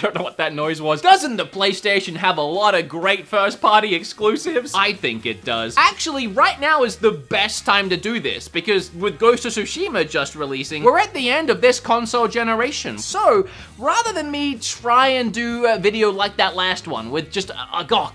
don't know what that noise was. Doesn't the PlayStation have a lot of great first-party exclusives? I think it does. Actually, right now is the best time to do this, because with Ghost of Tsushima just releasing, we're at the end of this console generation. So, rather than me try and do a video like that last one, with just,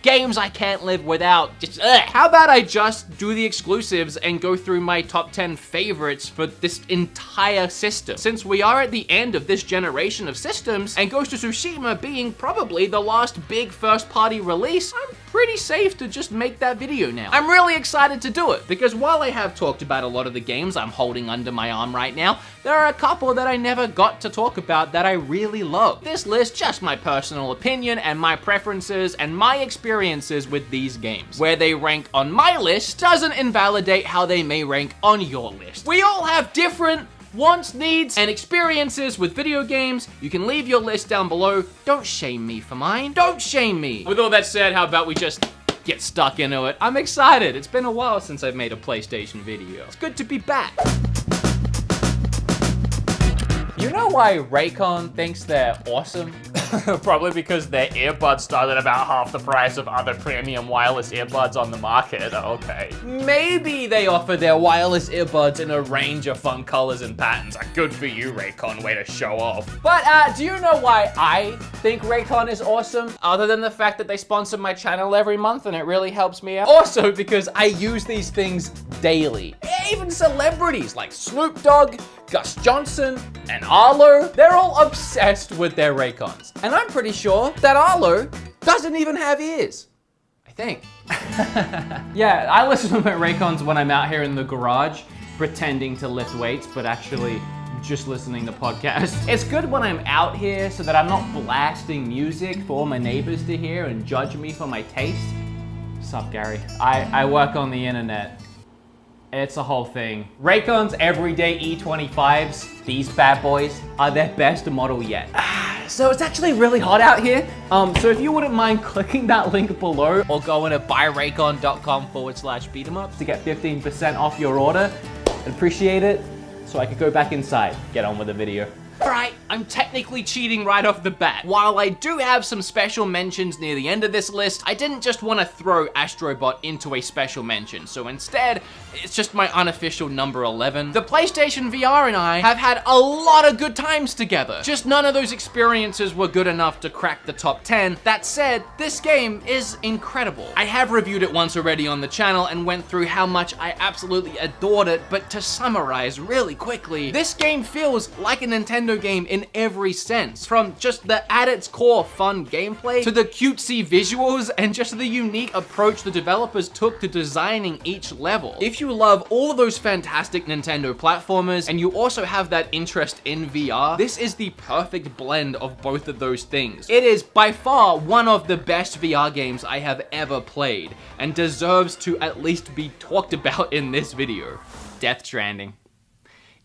games I can't live without, how about I just do the exclusives and go through my top 10 favorites for this entire system? Since we are at the end of this generation of systems, and Ghost of Tsushima being probably the last big first-party release, I'm pretty safe to just make that video now. I'm really excited to do it, because while I have talked about a lot of the games I'm holding under my arm right now, there are a couple that I never got to talk about that I really love. This list, just my personal opinion and my preferences and my experiences with these games. Where they rank on my list doesn't invalidate how they may rank on your list. We all have different wants, needs, and experiences with video games. You can leave your list down below. Don't shame me for mine. Don't shame me. With all that said, how about we just get stuck into it? I'm excited. It's been a while since I've made a PlayStation video. It's good to be back. You know why Raycon thinks they're awesome? Probably because their earbuds start at about half the price of other premium wireless earbuds on the market. Okay. Maybe they offer their wireless earbuds in a range of fun colors and patterns. Good for you, Raycon. Way to show off. But do you know why I think Raycon is awesome? Other than the fact that they sponsor my channel every month and it really helps me out. Also because I use these things daily. Even celebrities like Snoop Dogg, Gus Johnson, and Arlo, they're all obsessed with their Raycons. And I'm pretty sure that Arlo doesn't even have ears. I think. Yeah, I listen to my Raycons when I'm out here in the garage, pretending to lift weights, but actually just listening to podcasts. It's good when I'm out here so that I'm not blasting music for all my neighbors to hear and judge me for my taste. Sup, Gary? I work on the internet. It's a whole thing. Raycon's everyday E25s, these bad boys, are their best model yet. So it's actually really hot out here. So if you wouldn't mind clicking that link below or going to buyraycon.com/beatemups to get 15% off your order, I'd appreciate it so I could go back inside, get on with the video. Alright, I'm technically cheating right off the bat. While I do have some special mentions near the end of this list, I didn't just want to throw Astrobot into a special mention, so instead, it's just my unofficial number 11. The PlayStation VR and I have had a lot of good times together. Just none of those experiences were good enough to crack the top 10. That said, this game is incredible. I have reviewed it once already on the channel and went through how much I absolutely adored it, but to summarize really quickly, this game feels like a Nintendo game in every sense, from just the at its core fun gameplay to the cutesy visuals and just the unique approach the developers took to designing each level. If you love all of those fantastic Nintendo platformers and you also have that interest in VR, this is the perfect blend of both of those things. It is by far one of the best VR games I have ever played and deserves to at least be talked about in this video. Death Stranding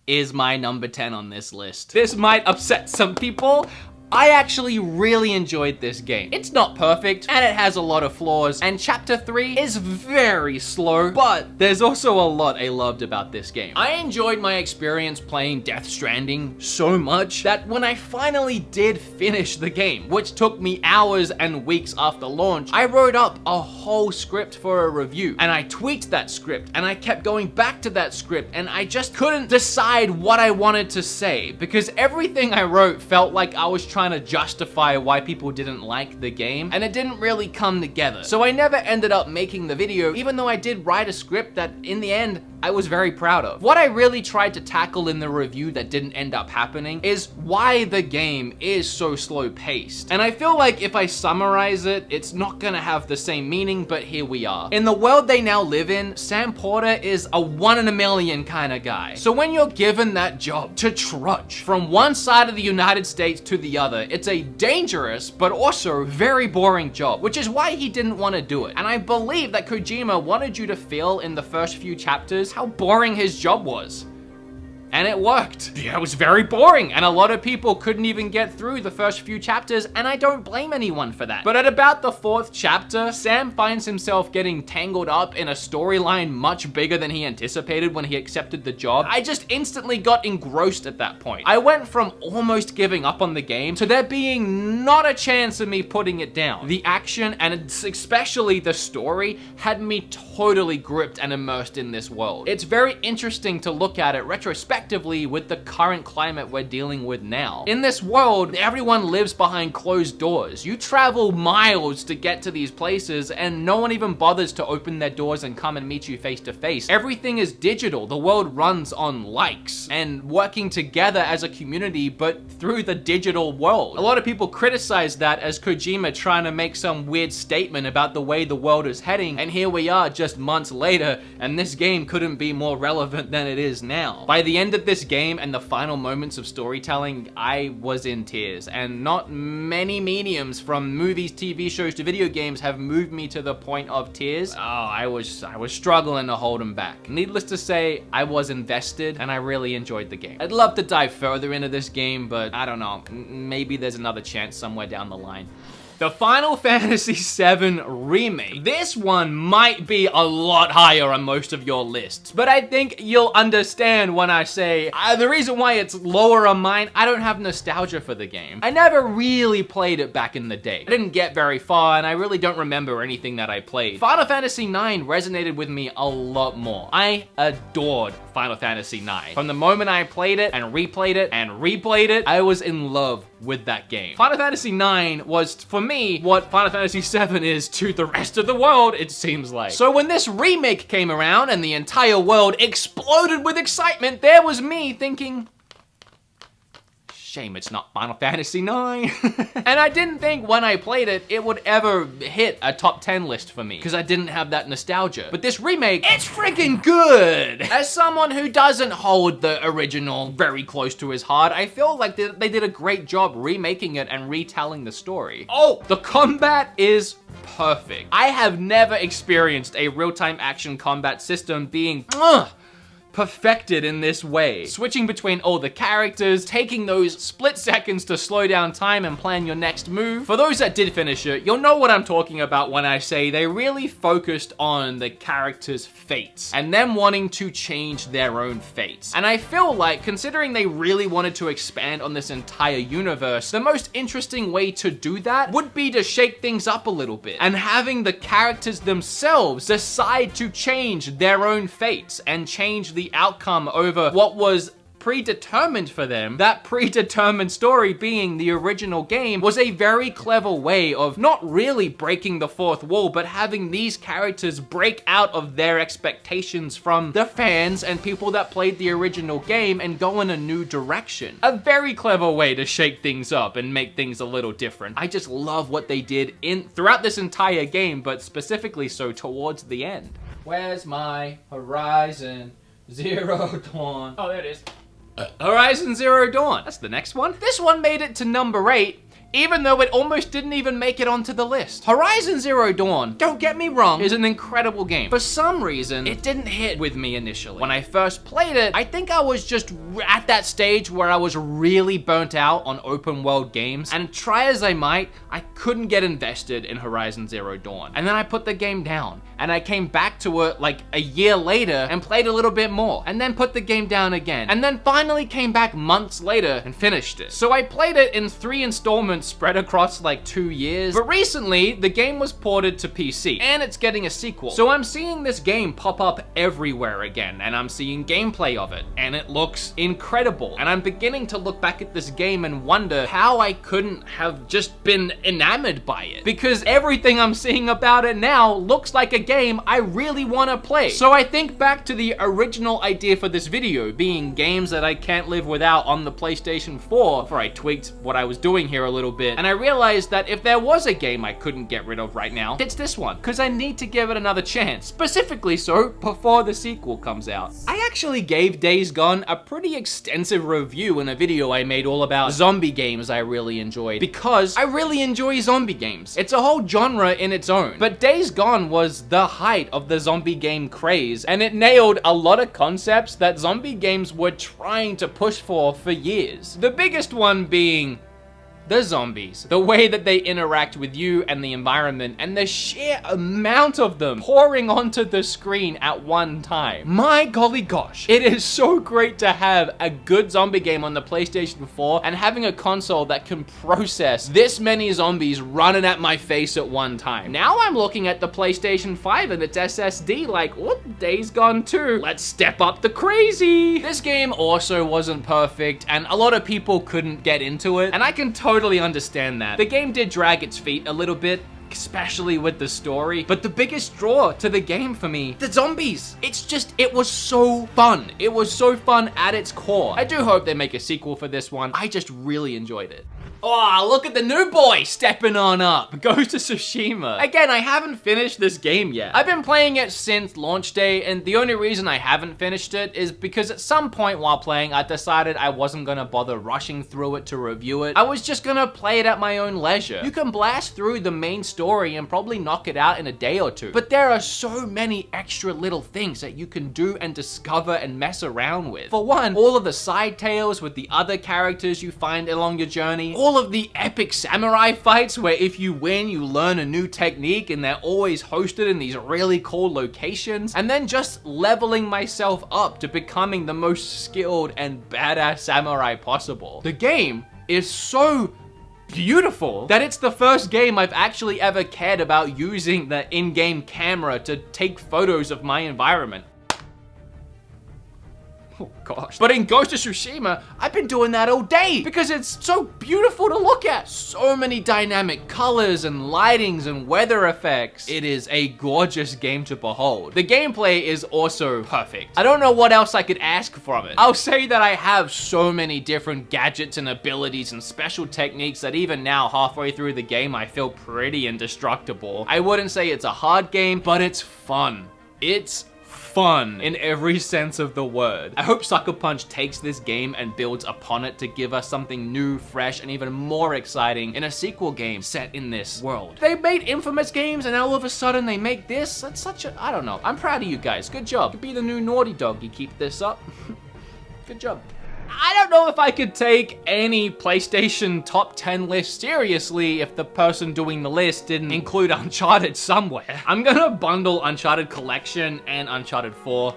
is my number 10 on this list. This might upset some people. I actually really enjoyed this game. It's not perfect, and it has a lot of flaws, and Chapter 3 is very slow, but there's also a lot I loved about this game. I enjoyed my experience playing Death Stranding so much that when I finally did finish the game, which took me hours and weeks after launch, I wrote up a whole script for a review, and I tweaked that script, and I kept going back to that script, and I just couldn't decide what I wanted to say, because everything I wrote felt like I was trying to justify why people didn't like the game, and it didn't really come together. So I never ended up making the video, even though I did write a script that in the end I was very proud of. What I really tried to tackle in the review that didn't end up happening is why the game is so slow paced. And I feel like if I summarize it, it's not gonna have the same meaning, but here we are. In the world they now live in, Sam Porter is a 1 in a million kind of guy. So when you're given that job to trudge from one side of the United States to the other, it's a dangerous, but also very boring job, which is why he didn't want to do it. And I believe that Kojima wanted you to feel in the first few chapters how boring his job was. And it worked. Yeah, it was very boring, and a lot of people couldn't even get through the first few chapters, and I don't blame anyone for that. But at about the 4th chapter, Sam finds himself getting tangled up in a storyline much bigger than he anticipated when he accepted the job. I just instantly got engrossed at that point. I went from almost giving up on the game to there being not a chance of me putting it down. The action, and especially the story, had me totally gripped and immersed in this world. It's very interesting to look at it retrospectively with the current climate we're dealing with now. In this world, everyone lives behind closed doors. You travel miles to get to these places, and no one even bothers to open their doors and come and meet you face to face. Everything is digital. The world runs on likes and working together as a community, but through the digital world. A lot of people criticize that as Kojima trying to make some weird statement about the way the world is heading, and here we are just months later, and this game couldn't be more relevant than it is now. By the end of this game and the final moments of storytelling, I was in tears, and not many mediums from movies, TV shows to video games have moved me to the point of tears. Oh, I was struggling to hold them back. Needless to say, I was invested, and I really enjoyed the game. I'd love to dive further into this game, but I don't know, maybe there's another chance somewhere down the line. The Final Fantasy VII Remake. This one might be a lot higher on most of your lists, but I think you'll understand when I say the reason why it's lower on mine, I don't have nostalgia for the game. I never really played it back in the day. I didn't get very far, and I really don't remember anything that I played. Final Fantasy IX resonated with me a lot more. I adored Final Fantasy IX. From the moment I played it and replayed it and replayed it, I was in love with that game. Final Fantasy IX was, for me, what Final Fantasy VII is to the rest of the world, it seems like. So when this remake came around and the entire world exploded with excitement, there was me thinking, shame it's not Final Fantasy IX. And I didn't think when I played it, it would ever hit a top 10 list for me, because I didn't have that nostalgia. But this remake, it's freaking good! As someone who doesn't hold the original very close to his heart, I feel like they did a great job remaking it and retelling the story. Oh, the combat is perfect. I have never experienced a real-time action combat system being perfected in this way. Switching between all the characters, taking those split seconds to slow down time and plan your next move. For those that did finish it, you'll know what I'm talking about when I say they really focused on the characters' fates and them wanting to change their own fates. And I feel like, considering they really wanted to expand on this entire universe, the most interesting way to do that would be to shake things up a little bit and having the characters themselves decide to change their own fates and change the outcome over what was predetermined for them. That predetermined story being the original game was a very clever way of not really breaking the fourth wall, but having these characters break out of their expectations from the fans and people that played the original game and go in a new direction. A very clever way to shake things up and make things a little different. I just love what they did throughout this entire game, but specifically so towards the end. Where's my Horizon Zero Dawn? Oh, there it is. Horizon Zero Dawn. That's the next one. This one made it to number 8, even though it almost didn't even make it onto the list. Horizon Zero Dawn, don't get me wrong, is an incredible game. For some reason, it didn't hit with me initially. When I first played it, I think I was just at that stage where I was really burnt out on open world games, and try as I might, I couldn't get invested in Horizon Zero Dawn. And then I put the game down, and I came back to it like a year later and played a little bit more, and then put the game down again, and then finally came back months later and finished it. So I played it in 3 installments spread across like 2 years, but recently the game was ported to PC and it's getting a sequel. So I'm seeing this game pop up everywhere again, and I'm seeing gameplay of it, and it looks incredible. And I'm beginning to look back at this game and wonder how I couldn't have just been enamored by it, because everything I'm seeing about it now looks like a game I really want to play. So I think back to the original idea for this video being games that I can't live without on the PlayStation 4, before I tweaked what I was doing here a little bit, and I realized that if there was a game I couldn't get rid of right now, it's this one, because I need to give it another chance, specifically so before the sequel comes out. I actually gave Days Gone a pretty extensive review in a video I made all about zombie games I really enjoyed, because I really enjoy zombie games. It's a whole genre in its own, but Days Gone was the height of the zombie game craze, and it nailed a lot of concepts that zombie games were trying to push for years. The biggest one being the zombies, the way that they interact with you and the environment, and the sheer amount of them pouring onto the screen at one time. My golly gosh, it is so great to have a good zombie game on the PlayStation 4 and having a console that can process this many zombies running at my face at one time. Now I'm looking at the PlayStation 5 and its SSD like, what? Days Gone 2. Let's step up the crazy. This game also wasn't perfect, and a lot of people couldn't get into it, and I can totally understand that. The game did drag its feet a little bit, especially with the story, but the biggest draw to the game for me, the zombies. It was so fun. It was so fun at its core. I do hope they make a sequel for this one. I just really enjoyed it. Oh, look at the new boy stepping on up. Ghost of Tsushima. Again, I haven't finished this game yet. I've been playing it since launch day, and the only reason I haven't finished it is because at some point while playing, I decided I wasn't gonna bother rushing through it to review it. I was just gonna play it at my own leisure. You can blast through the main story and probably knock it out in a day or two, but there are so many extra little things that you can do and discover and mess around with. For one, all of the side tales with the other characters you find along your journey, all of the epic samurai fights where if you win, you learn a new technique and they're always hosted in these really cool locations, and then just leveling myself up to becoming the most skilled and badass samurai possible. The game is so beautiful that it's the first game I've actually ever cared about using the in-game camera to take photos of my environment. Oh gosh. But in Ghost of Tsushima, I've been doing that all day because it's so beautiful to look at. So many dynamic colors and lightings and weather effects. It is a gorgeous game to behold. The gameplay is also perfect. I don't know what else I could ask from it. I'll say that I have so many different gadgets and abilities and special techniques that even now, halfway through the game, I feel pretty indestructible. I wouldn't say it's a hard game, but it's fun. It's fun in every sense of the word. I hope Sucker Punch takes this game and builds upon it to give us something new, fresh, and even more exciting in a sequel game set in this world. They made Infamous games and all of a sudden they make this? That's such a, I don't know. I'm proud of you guys. Good job. You could be the new Naughty Dog. You keep this up. Good job. I don't know if I could take any PlayStation top 10 list seriously if the person doing the list didn't include Uncharted somewhere. I'm gonna bundle Uncharted Collection and Uncharted 4.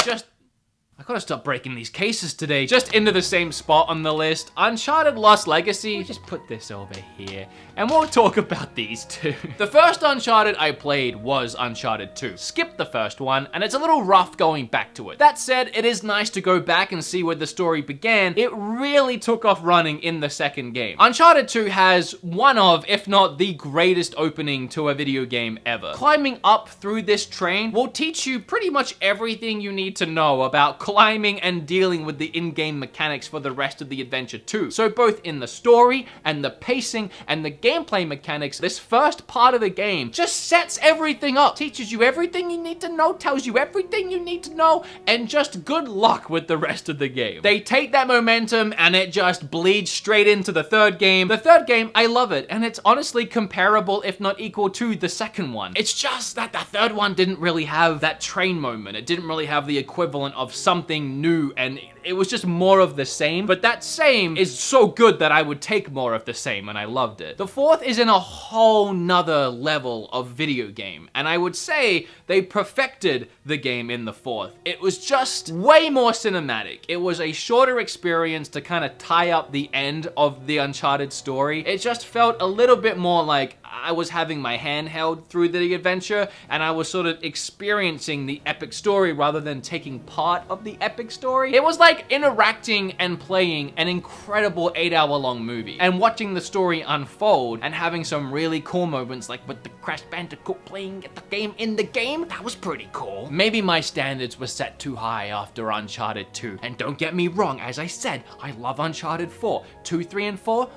I gotta stop breaking these cases today. Just into the same spot on the list. Uncharted Lost Legacy. Just put this over here. And we'll talk about these two. The first Uncharted I played was Uncharted 2. Skipped the first one, and it's a little rough going back to it. That said, it is nice to go back and see where the story began. It really took off running in the second game. Uncharted 2 has one of, if not the greatest opening to a video game ever. Climbing up through this train will teach you pretty much everything you need to know about climbing and dealing with the in-game mechanics for the rest of the adventure too. So both in the story and the pacing and the gameplay mechanics, this first part of the game just sets everything up, teaches you everything you need to know, tells you everything you need to know, and just good luck with the rest of the game. They take that momentum and it just bleeds straight into the third game. The third game, I love it, and it's honestly comparable, if not equal to the second one. It's just that the third one didn't really have that train moment. It didn't really have the equivalent of something new, and it was just more of the same, but that same is so good that I would take more of the same, and I loved it. The fourth is in a whole nother level of video game, and I would say they perfected the game in the fourth. It was just way more cinematic. It was a shorter experience to kind of tie up the end of the Uncharted story. It just felt a little bit more like I was having my hand held through the adventure, and I was sort of experiencing the epic story rather than taking part of the epic story. It was like interacting and playing an incredible 8-hour-long movie and watching the story unfold and having some really cool moments like with the Crash Bandicoot playing the game in the game. That was pretty cool. Maybe my standards were set too high after Uncharted 2. And don't get me wrong, as I said, I love Uncharted 4. 2, 3, and 4,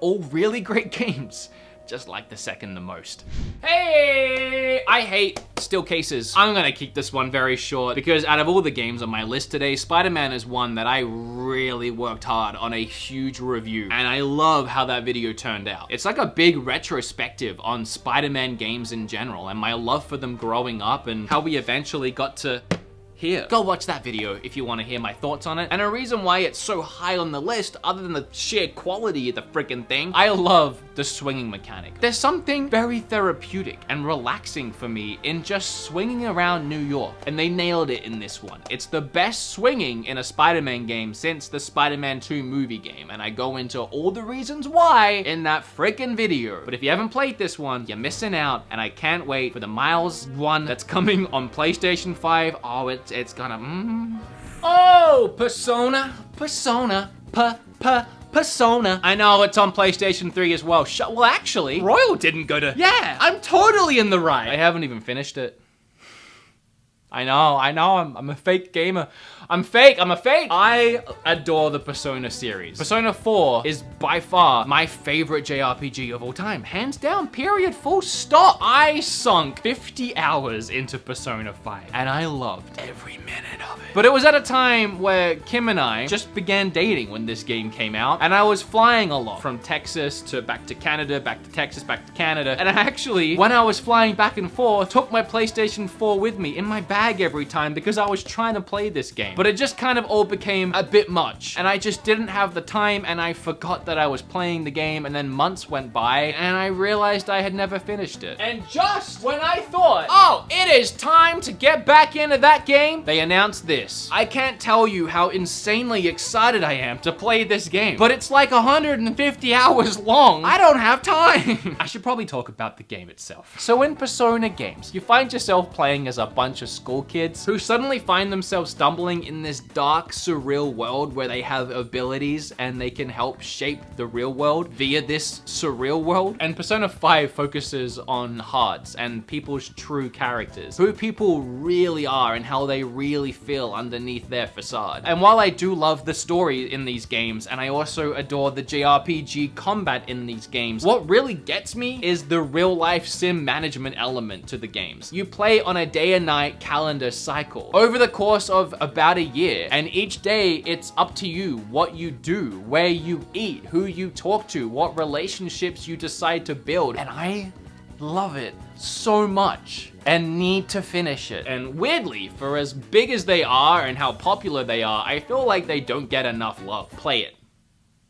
all really great games. Just like the second the most. Hey, I hate still cases. I'm gonna keep this one very short because out of all the games on my list today, Spider-Man is one that I really worked hard on a huge review, and I love how that video turned out. It's like a big retrospective on Spider-Man games in general and my love for them growing up and how we eventually got to here. Go watch that video if you want to hear my thoughts on it. And a reason why it's so high on the list, other than the sheer quality of the freaking thing, I love the swinging mechanic. There's something very therapeutic and relaxing for me in just swinging around New York, and they nailed it in this one. It's the best swinging in a Spider-Man game since the Spider-Man 2 movie game, and I go into all the reasons why in that freaking video. But if you haven't played this one, you're missing out, and I can't wait for the Miles one that's coming on PlayStation 5. Oh, it's gonna, Oh, Persona. I know it's on PlayStation 3 as well. Well, actually, Royal didn't go to, yeah, I'm totally in the right. I haven't even finished it. I know, I'm a fake gamer. I'm a fake. I adore the Persona series. Persona 4 is by far my favorite JRPG of all time. Hands down, period, full stop. I sunk 50 hours into Persona 5 and I loved every minute of it. But it was at a time where Kim and I just began dating when this game came out, and I was flying a lot from Texas to back to Canada, back to Texas, back to Canada. And I actually, when I was flying back and forth, took my PlayStation 4 with me in my bag every time because I was trying to play this game. But it just kind of all became a bit much, and I just didn't have the time, and I forgot that I was playing the game, and then months went by and I realized I had never finished it. And just when I thought, oh, it is time to get back into that game, they announced this. I can't tell you how insanely excited I am to play this game, but it's like 150 hours long. I don't have time. I should probably talk about the game itself. So in Persona games, you find yourself playing as a bunch of school kids who suddenly find themselves stumbling in this dark, surreal world where they have abilities and they can help shape the real world via this surreal world. And Persona 5 focuses on hearts and people's true characters, who people really are and how they really feel underneath their facade. And while I do love the story in these games, and I also adore the JRPG combat in these games, what really gets me is the real life sim management element to the games. You play on a day and night calendar cycle over the course of about a year, and each day it's up to you what you do, where you eat, who you talk to, what relationships you decide to build, and I love it so much and need to finish it. And weirdly, for as big as they are and how popular they are, I feel like they don't get enough love. Play it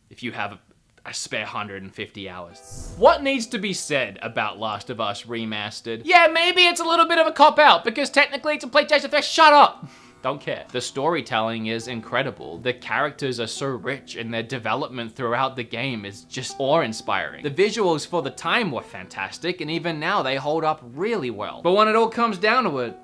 if you have a spare 150 hours. What needs to be said about Last of Us Remastered? Yeah, maybe it's a little bit of a cop-out because technically it's a PlayStation 3. Shut up! Don't care. The storytelling is incredible. The characters are so rich and their development throughout the game is just awe-inspiring. The visuals for the time were fantastic, and even now they hold up really well. But when it all comes down to it,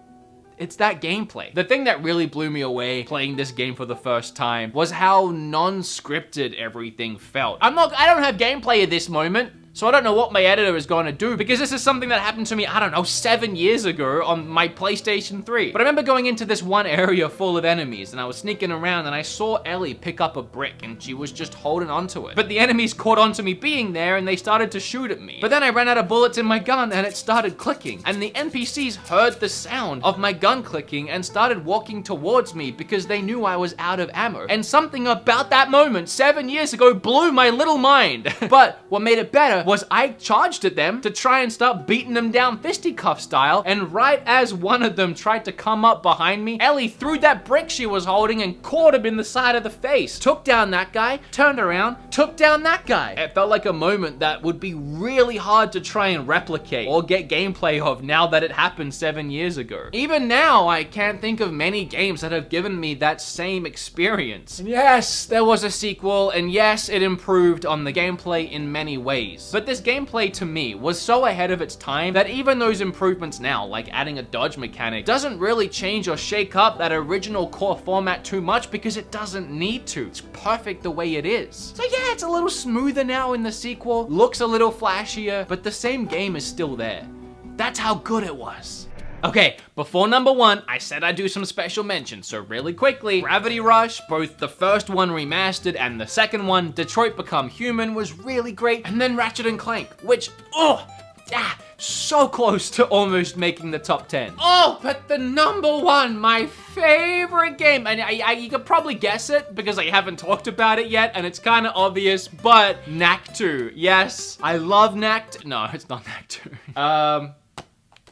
it's that gameplay. The thing that really blew me away playing this game for the first time was how non-scripted everything felt. I don't have gameplay at this moment, so I don't know what my editor is going to do, because this is something that happened to me, I don't know, 7 years ago on my PlayStation 3. But I remember going into this one area full of enemies, and I was sneaking around, and I saw Ellie pick up a brick, and she was just holding onto it. But the enemies caught on to me being there, and they started to shoot at me. But then I ran out of bullets in my gun, and it started clicking. And the NPCs heard the sound of my gun clicking and started walking towards me because they knew I was out of ammo. And something about that moment 7 years ago blew my little mind. But what made it better was I charged at them to try and start beating them down fisticuff style, and right as one of them tried to come up behind me, Ellie threw that brick she was holding and caught him in the side of the face. Took down that guy, turned around, took down that guy. It felt like a moment that would be really hard to try and replicate or get gameplay of now that it happened 7 years ago. Even now, I can't think of many games that have given me that same experience. And yes, there was a sequel, and yes, it improved on the gameplay in many ways. But this gameplay to me was so ahead of its time that even those improvements now, like adding a dodge mechanic, doesn't really change or shake up that original core format too much because it doesn't need to. It's perfect the way it is. So yeah, it's a little smoother now in the sequel, looks a little flashier, but the same game is still there. That's how good it was. Okay, before number 1, I said I'd do some special mentions, so really quickly, Gravity Rush, both the first one remastered and the second one, Detroit Become Human, was really great, and then Ratchet & Clank, which, so close to almost making the top 10. Oh, but the number 1, my favorite game, and you could probably guess it because I haven't talked about it yet, and it's kind of obvious, but Knack 2. Yes, I love Knack 2. No, it's not Knack 2.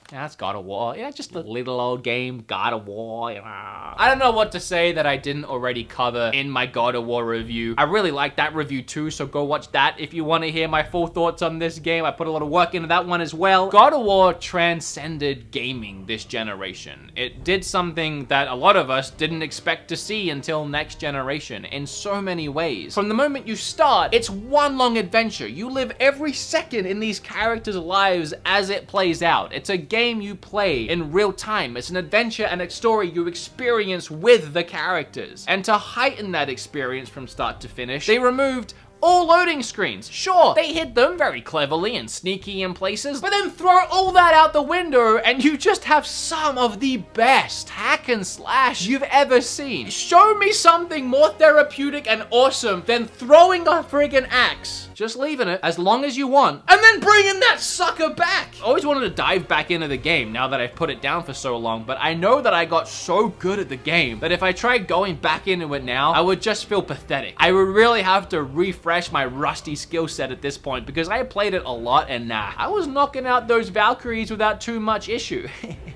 Yeah, it's God of War. Yeah, just a little old game, God of War. I don't know what to say that I didn't already cover in my God of War review. I really like that review too, so go watch that if you want to hear my full thoughts on this game. I put a lot of work into that one as well. God of War transcended gaming this generation. It did something that a lot of us didn't expect to see until next generation in so many ways. From the moment you start, it's one long adventure. You live every second in these characters' lives as it plays out. It's a game you play in real time. It's an adventure and a story you experience with the characters. And to heighten that experience from start to finish, they removed all loading screens. Sure, they hid them very cleverly and sneaky in places, but then throw all that out the window and you just have some of the best hack and slash you've ever seen. Show me something more therapeutic and awesome than throwing a friggin' axe, just leaving it as long as you want, and then bringing that sucker back. I always wanted to dive back into the game now that I've put it down for so long, but I know that I got so good at the game that if I tried going back into it now, I would just feel pathetic. I would really have to refresh my rusty skill set at this point because I played it a lot and I was knocking out those Valkyries without too much issue.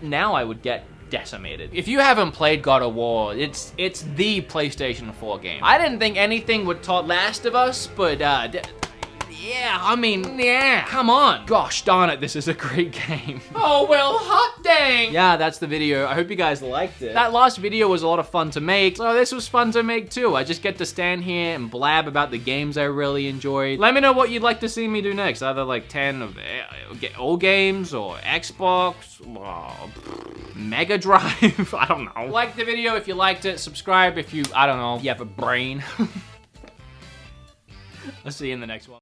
Now I would get decimated. If you haven't played God of War, it's the PlayStation 4 game. I didn't think anything would top Last of Us, but yeah, I mean, yeah, come on. Gosh darn it, this is a great game. Oh, well, hot dang. Yeah, that's the video. I hope you guys liked it. That last video was a lot of fun to make, so this was fun to make too. I just get to stand here and blab about the games I really enjoyed. Let me know what you'd like to see me do next. Either like 10 of all games or Xbox, Mega Drive, I don't know. Like the video if you liked it, subscribe if you, I don't know, you have a brain. I'll see you in the next one.